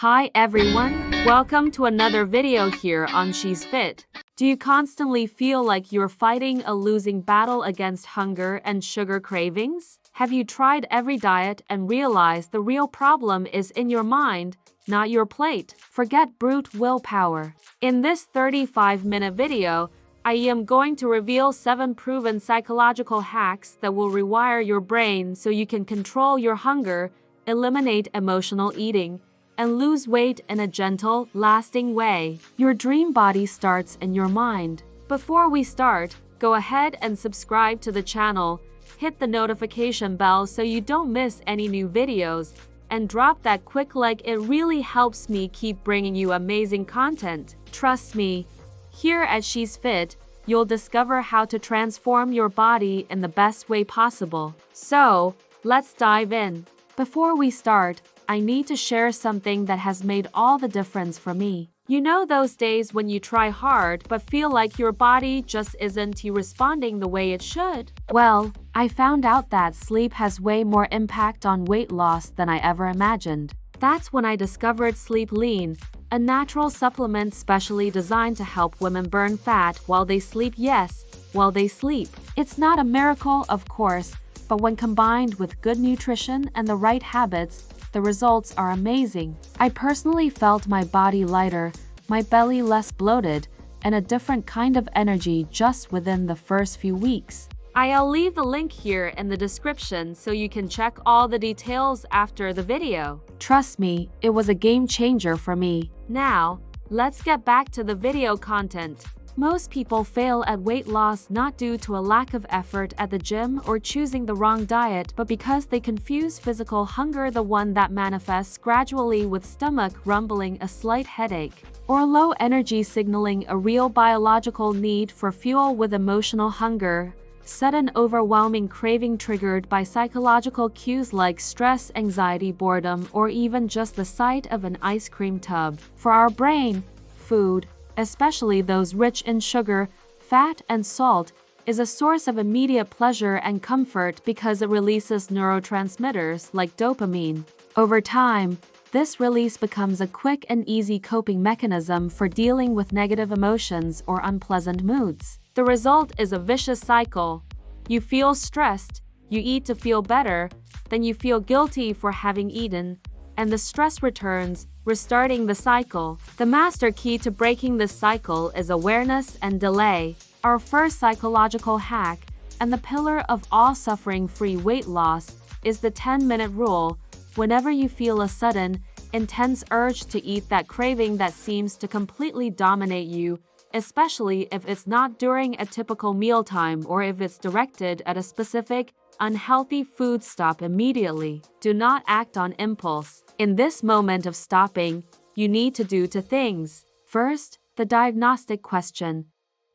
Hi everyone, welcome to another video here on She's Fit. Do you constantly feel like you're fighting a losing battle against hunger and sugar cravings? Have you tried every diet and realized the real problem is in your mind, not your plate? Forget brute willpower. In this 35-minute video, I am going to reveal 7 proven psychological hacks that will rewire your brain so you can control your hunger, eliminate emotional eating, and lose weight in a gentle, lasting way. Your dream body starts in your mind. Before we start, go ahead and subscribe to the channel, hit the notification bell so you don't miss any new videos, and drop that quick like. It really helps me keep bringing you amazing content. Trust me, here at She's Fit, you'll discover how to transform your body in the best way possible. So, let's dive in. Before we start, I need to share something that has made all the difference for me. You know those days when you try hard but feel like your body just isn't responding the way it should? Well, I found out that sleep has way more impact on weight loss than I ever imagined. That's when I discovered Sleep Lean, a natural supplement specially designed to help women burn fat while they sleep. Yes, while they sleep. It's not a miracle, of course, but when combined with good nutrition and the right habits, the results are amazing. I personally felt my body lighter, my belly less bloated, and a different kind of energy just within the first few weeks. I'll leave the link here in the description so you can check all the details after the video. Trust me, it was a game changer for me. Now, let's get back to the video content. Most people fail at weight loss not due to a lack of effort at the gym or choosing the wrong diet, but because they confuse physical hunger, the one that manifests gradually with stomach rumbling, a slight headache, or low energy, signaling a real biological need for fuel, with emotional hunger, sudden overwhelming craving triggered by psychological cues like stress, anxiety, boredom, or even just the sight of an ice cream tub. For our brain, food, especially those rich in sugar, fat, and salt, is a source of immediate pleasure and comfort because it releases neurotransmitters like dopamine. Over time, this release becomes a quick and easy coping mechanism for dealing with negative emotions or unpleasant moods. The result is a vicious cycle. You feel stressed, you eat to feel better, then you feel guilty for having eaten, and the stress returns, restarting the cycle. The master key to breaking this cycle is awareness and delay. Our first psychological hack, and the pillar of all suffering-free weight loss, is the 10-minute rule. Whenever you feel a sudden, intense urge to eat, that craving that seems to completely dominate you, especially if it's not during a typical mealtime or if it's directed at a specific, unhealthy food, stop immediately. Do not act on impulse. In this moment of stopping, you need to do 2 things. First, the diagnostic question.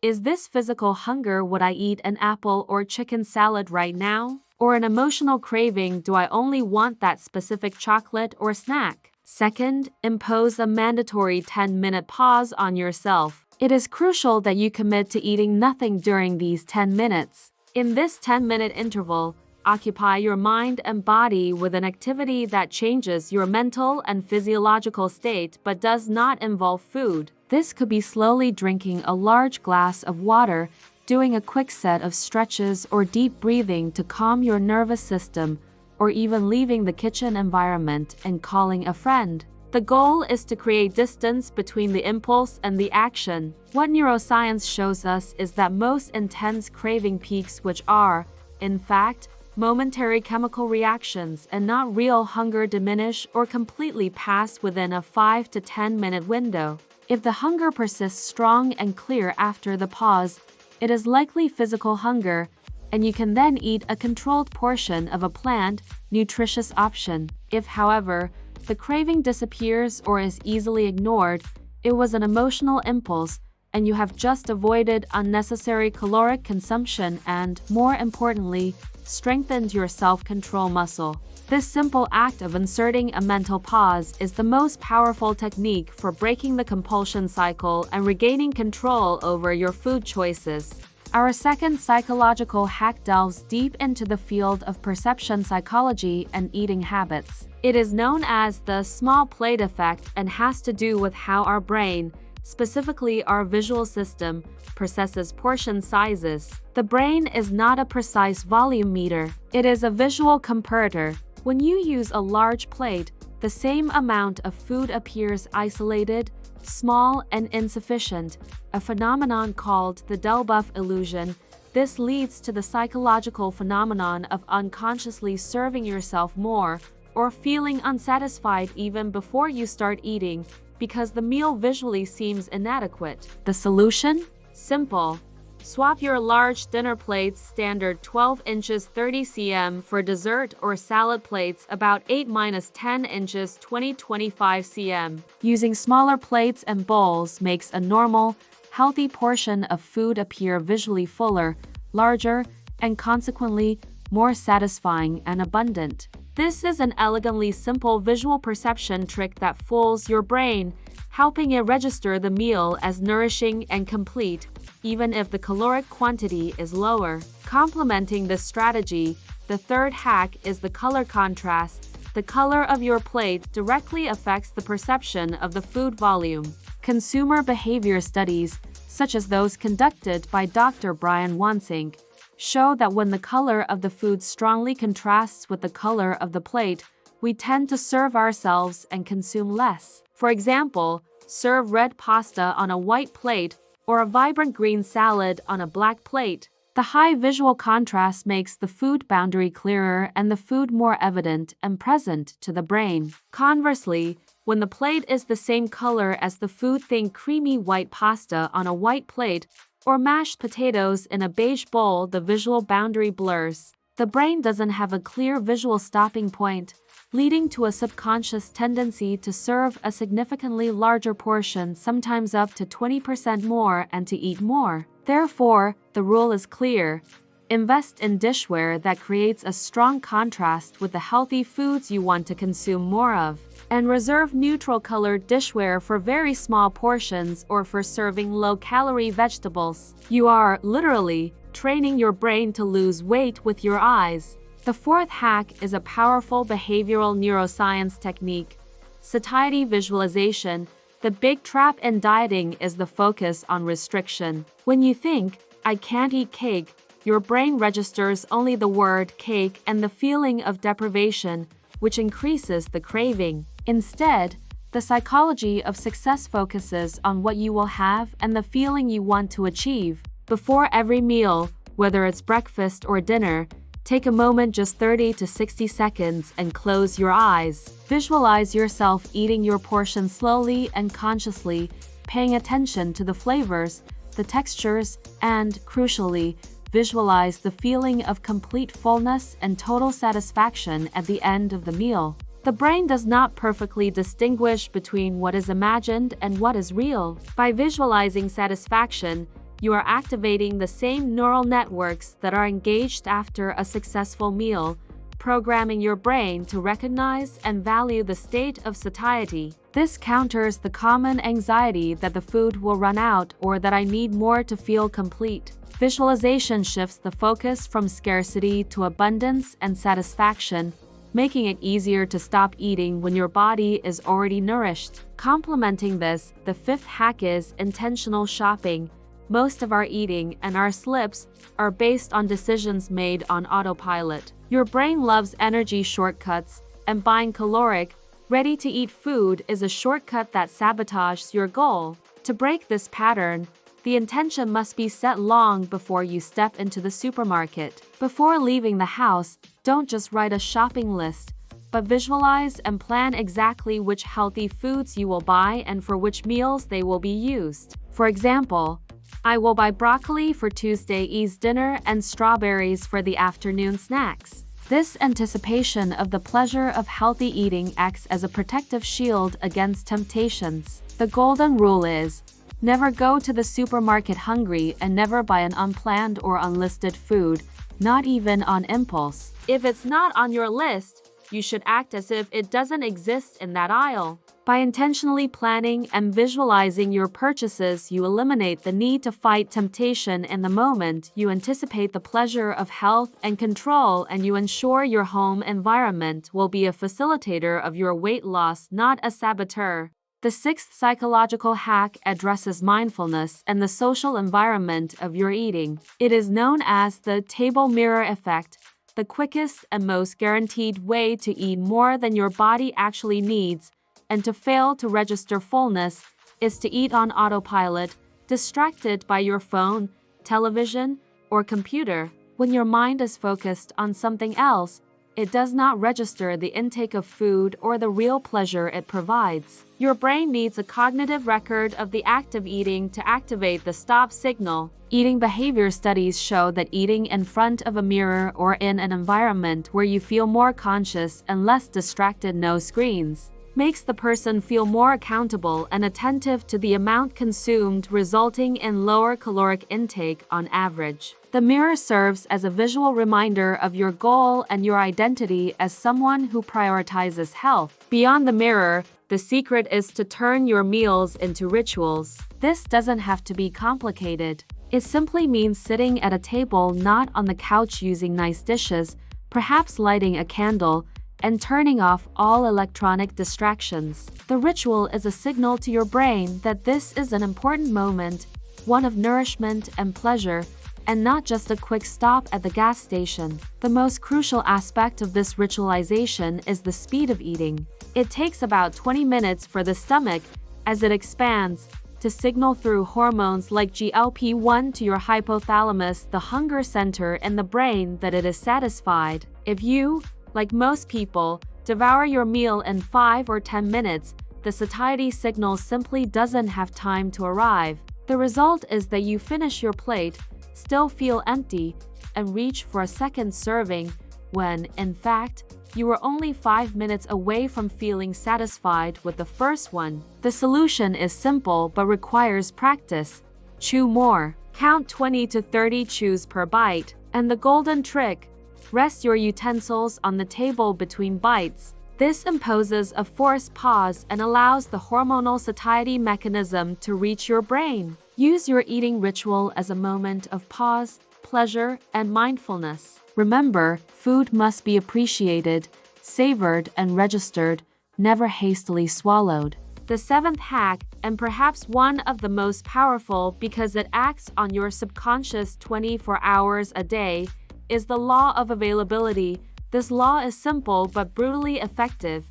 Is this physical hunger? Would I eat an apple or chicken salad right now? Or an emotional craving? Do I only want that specific chocolate or snack? Second, impose a mandatory 10-minute pause on yourself. It is crucial that you commit to eating nothing during these 10 minutes. In this 10-minute interval, occupy your mind and body with an activity that changes your mental and physiological state but does not involve food. This could be slowly drinking a large glass of water, doing a quick set of stretches or deep breathing to calm your nervous system, or even leaving the kitchen environment and calling a friend. The goal is to create distance between the impulse and the action. What neuroscience shows us is that most intense craving peaks, which are, in fact, momentary chemical reactions and not real hunger, diminish or completely pass within a 5 to 10-minute window. If the hunger persists strong and clear after the pause, it is likely physical hunger, and you can then eat a controlled portion of a planned, nutritious option. If, however, the craving disappears or is easily ignored, it was an emotional impulse, and you have just avoided unnecessary caloric consumption and, more importantly, strengthened your self-control muscle. This simple act of inserting a mental pause is the most powerful technique for breaking the compulsion cycle and regaining control over your food choices. Our second psychological hack delves deep into the field of perception psychology and eating habits. It is known as the small plate effect and has to do with how our brain, specifically our visual system, processes portion sizes. The brain is not a precise volume meter. It is a visual comparator. When you use a large plate, the same amount of food appears isolated, small, and insufficient, a phenomenon called the Delboeuf illusion. This leads to the psychological phenomenon of unconsciously serving yourself more or feeling unsatisfied even before you start eating because the meal visually seems inadequate. The solution? Simple. Swap your large dinner plates standard 12 inches 30 cm for dessert or salad plates about 8-10 inches 20-25 cm. Using smaller plates and bowls makes a normal, healthy portion of food appear visually fuller, larger, and consequently more satisfying and abundant. This is an elegantly simple visual perception trick that fools your brain, helping it register the meal as nourishing and complete, even if the caloric quantity is lower. Complementing this strategy, the third hack is the color contrast. The color of your plate directly affects the perception of the food volume. Consumer behavior studies, such as those conducted by Dr. Brian Wansink, show that when the color of the food strongly contrasts with the color of the plate, we tend to serve ourselves and consume less. For example, serve red pasta on a white plate or a vibrant green salad on a black plate. The high visual contrast makes the food boundary clearer and the food more evident and present to the brain. Conversely, when the plate is the same color as the food, think creamy white pasta on a white plate or mashed potatoes in a beige bowl, the visual boundary blurs. The brain doesn't have a clear visual stopping point, leading to a subconscious tendency to serve a significantly larger portion, sometimes up to 20% more, and to eat more. Therefore, the rule is clear. Invest in dishware that creates a strong contrast with the healthy foods you want to consume more of, and reserve neutral-colored dishware for very small portions or for serving low-calorie vegetables. You are, literally, training your brain to lose weight with your eyes. The fourth hack is a powerful behavioral neuroscience technique, satiety visualization. The big trap in dieting is the focus on restriction. When you think, "I can't eat cake," your brain registers only the word cake and the feeling of deprivation, which increases the craving. Instead, the psychology of success focuses on what you will have and the feeling you want to achieve. Before every meal, whether it's breakfast or dinner, take a moment, just 30 to 60 seconds, and close your eyes. Visualize yourself eating your portion slowly and consciously, paying attention to the flavors, the textures, and, crucially, visualize the feeling of complete fullness and total satisfaction at the end of the meal. The brain does not perfectly distinguish between what is imagined and what is real. By visualizing satisfaction, you are activating the same neural networks that are engaged after a successful meal, programming your brain to recognize and value the state of satiety. This counters the common anxiety that the food will run out or that I need more to feel complete. Visualization shifts the focus from scarcity to abundance and satisfaction, making it easier to stop eating when your body is already nourished. Complementing this, the fifth hack is intentional shopping. Most of our eating and our slips are based on decisions made on autopilot. Your brain loves energy shortcuts, and buying caloric, ready-to-eat food is a shortcut that sabotages your goal. To break this pattern, the intention must be set long before you step into the supermarket. Before leaving the house, don't just write a shopping list, but visualize and plan exactly which healthy foods you will buy and for which meals they will be used. For example, I will buy broccoli for Tuesday's dinner and strawberries for the afternoon snacks. This anticipation of the pleasure of healthy eating acts as a protective shield against temptations. The golden rule is, never go to the supermarket hungry and never buy an unplanned or unlisted food, not even on impulse. If it's not on your list, you should act as if it doesn't exist in that aisle. By intentionally planning and visualizing your purchases, you eliminate the need to fight temptation in the moment, you anticipate the pleasure of health and control, and you ensure your home environment will be a facilitator of your weight loss, not a saboteur. The sixth psychological hack addresses mindfulness and the social environment of your eating. It is known as the table mirror effect, the quickest and most guaranteed way to eat more than your body actually needs, and to fail to register fullness, is to eat on autopilot, distracted by your phone, television, or computer. When your mind is focused on something else, it does not register the intake of food or the real pleasure it provides. Your brain needs a cognitive record of the act of eating to activate the stop signal. Eating behavior studies show that eating in front of a mirror or in an environment where you feel more conscious and less distracted, no screens, makes the person feel more accountable and attentive to the amount consumed, resulting in lower caloric intake on average. The mirror serves as a visual reminder of your goal and your identity as someone who prioritizes health. Beyond the mirror, the secret is to turn your meals into rituals. This doesn't have to be complicated. It simply means sitting at a table, not on the couch, using nice dishes, perhaps lighting a candle, and turning off all electronic distractions. The ritual is a signal to your brain that this is an important moment, one of nourishment and pleasure, and not just a quick stop at the gas station. The most crucial aspect of this ritualization is the speed of eating. It takes about 20 minutes for the stomach, as it expands, to signal through hormones like GLP-1 to your hypothalamus, the hunger center in the brain, that it is satisfied. If you, like most people, devour your meal in 5 or 10 minutes, the satiety signal simply doesn't have time to arrive. The result is that you finish your plate, still feel empty, and reach for a second serving, when, in fact, you were only 5 minutes away from feeling satisfied with the first one. The solution is simple but requires practice. Chew more. Count 20 to 30 chews per bite. And the golden trick: rest your utensils on the table between bites. This imposes a forced pause and allows the hormonal satiety mechanism to reach your brain. Use your eating ritual as a moment of pause, pleasure, and mindfulness. Remember, food must be appreciated, savored, and registered, never hastily swallowed. The seventh hack, and perhaps one of the most powerful because it acts on your subconscious 24 hours a day, is the law of availability. This law is simple but brutally effective.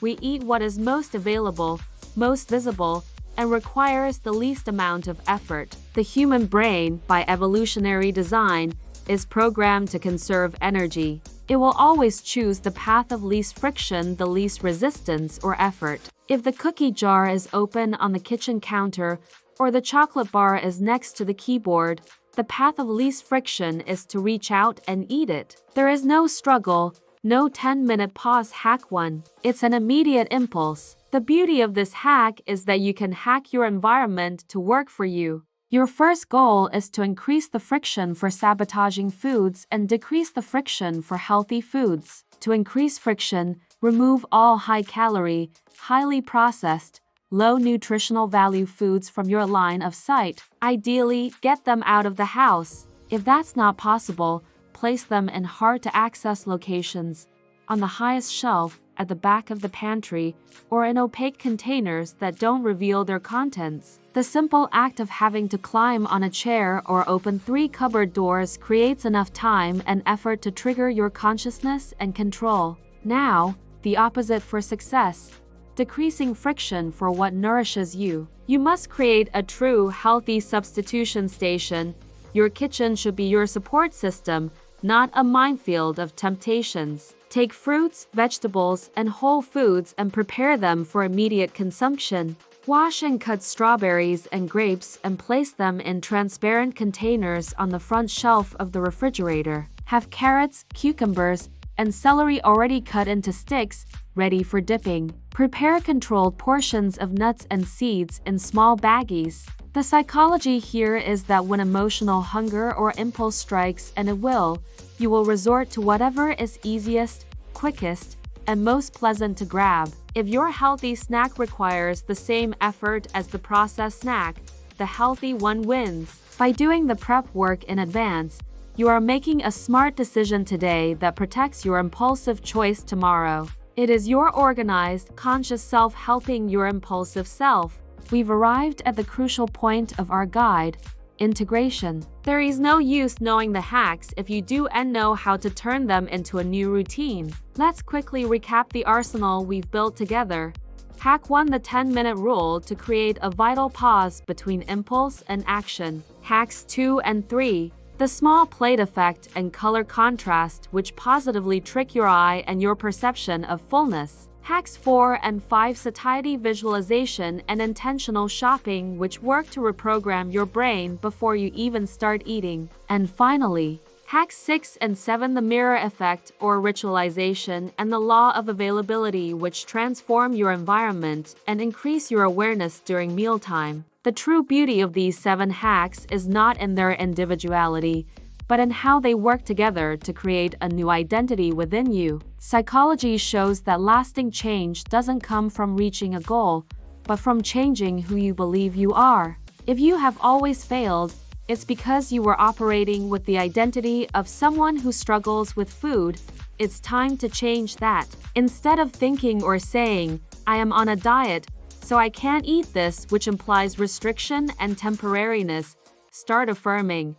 We eat what is most available, most visible, and requires the least amount of effort. The human brain, by evolutionary design, is programmed to conserve energy. It will always choose the path of least friction, the least resistance or effort. If the cookie jar is open on the kitchen counter or the chocolate bar is next to the keyboard, the path of least friction is to reach out and eat it. There is no struggle, no 10-minute pause. Hack 1. It's an immediate impulse. The beauty of this hack is that you can hack your environment to work for you. Your first goal is to increase the friction for sabotaging foods and decrease the friction for healthy foods. To increase friction, remove all high-calorie, highly processed, low nutritional value foods from your line of sight. Ideally, get them out of the house. If that's not possible, place them in hard-to-access locations, on the highest shelf, at the back of the pantry, or in opaque containers that don't reveal their contents. The simple act of having to climb on a chair or open 3 cupboard doors creates enough time and effort to trigger your consciousness and control. Now, the opposite for success: decreasing friction for what nourishes you. You must create a true, healthy substitution station. Your kitchen should be your support system, not a minefield of temptations. Take fruits, vegetables, and whole foods and prepare them for immediate consumption. Wash and cut strawberries and grapes and place them in transparent containers on the front shelf of the refrigerator. Have carrots, cucumbers, and celery already cut into sticks, ready for dipping. Prepare controlled portions of nuts and seeds in small baggies. The psychology here is that when emotional hunger or impulse strikes, and it will, you will resort to whatever is easiest, quickest, and most pleasant to grab. If your healthy snack requires the same effort as the processed snack, the healthy one wins. By doing the prep work in advance, you are making a smart decision today that protects your impulsive choice tomorrow. It is your organized, conscious self helping your impulsive self. We've arrived at the crucial point of our guide: integration. There is no use knowing the hacks if you do and know how to turn them into a new routine. Let's quickly recap the arsenal we've built together. Hack 1: the 10-minute rule to create a vital pause between impulse and action. Hacks 2 and 3: the small plate effect and color contrast, which positively trick your eye and your perception of fullness. Hacks 4 and 5: satiety visualization and intentional shopping, which work to reprogram your brain before you even start eating. And finally, Hacks 6 and 7: the mirror effect or ritualization and the law of availability, which transform your environment and increase your awareness during mealtime. The true beauty of these 7 hacks is not in their individuality, but in how they work together to create a new identity within you. Psychology shows that lasting change doesn't come from reaching a goal, but from changing who you believe you are. If you have always failed, it's because you were operating with the identity of someone who struggles with food. It's time to change that. Instead of thinking or saying, "I am on a diet, so I can't eat this," which implies restriction and temporariness, start affirming,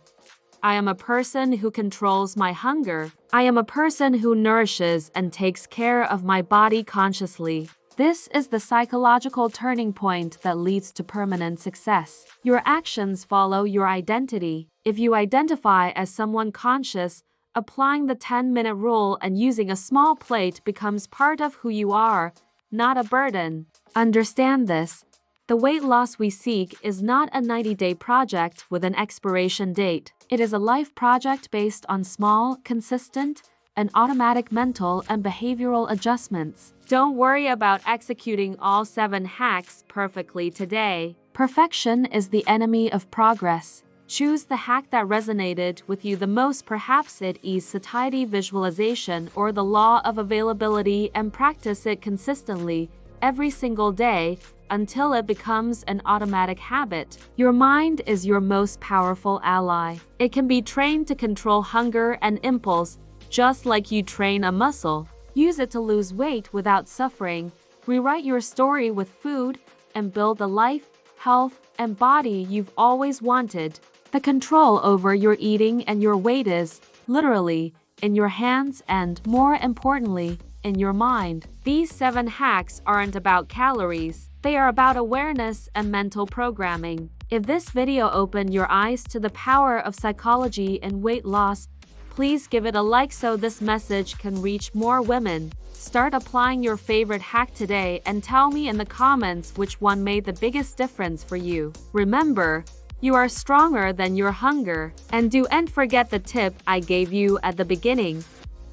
"I am a person who controls my hunger. I am a person who nourishes and takes care of my body consciously." This is the psychological turning point that leads to permanent success. Your actions follow your identity. If you identify as someone conscious, applying the 10-minute rule and using a small plate becomes part of who you are, not a burden. Understand this: the weight loss we seek is not a 90-day project with an expiration date. It is a life project based on small, consistent, and automatic mental and behavioral adjustments. Don't worry about executing all 7 hacks perfectly today. Perfection is the enemy of progress. Choose the hack that resonated with you the most. Perhaps it is satiety visualization or the law of availability, and practice it consistently every single day until it becomes an automatic habit. Your mind is your most powerful ally. It can be trained to control hunger and impulse, just like you train a muscle. Use it to lose weight without suffering, rewrite your story with food, and build the life, health, and body you've always wanted. The control over your eating and your weight is, literally, in your hands and, more importantly, in your mind. These 7 hacks aren't about calories. They are about awareness and mental programming. If this video opened your eyes to the power of psychology and weight loss, please give it a like so this message can reach more women. Start applying your favorite hack today and tell me in the comments which one made the biggest difference for you. Remember, you are stronger than your hunger. And don't forget the tip I gave you at the beginning.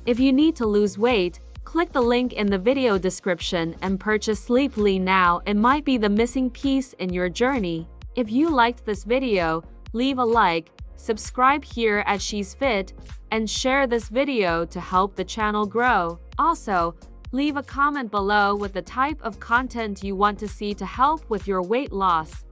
If you need to lose weight, click the link in the video description and purchase Sleepily now. It might be the missing piece in your journey. If you liked this video, leave a like, subscribe here at She's Fit, and share this video to help the channel grow. Also, leave a comment below with the type of content you want to see to help with your weight loss.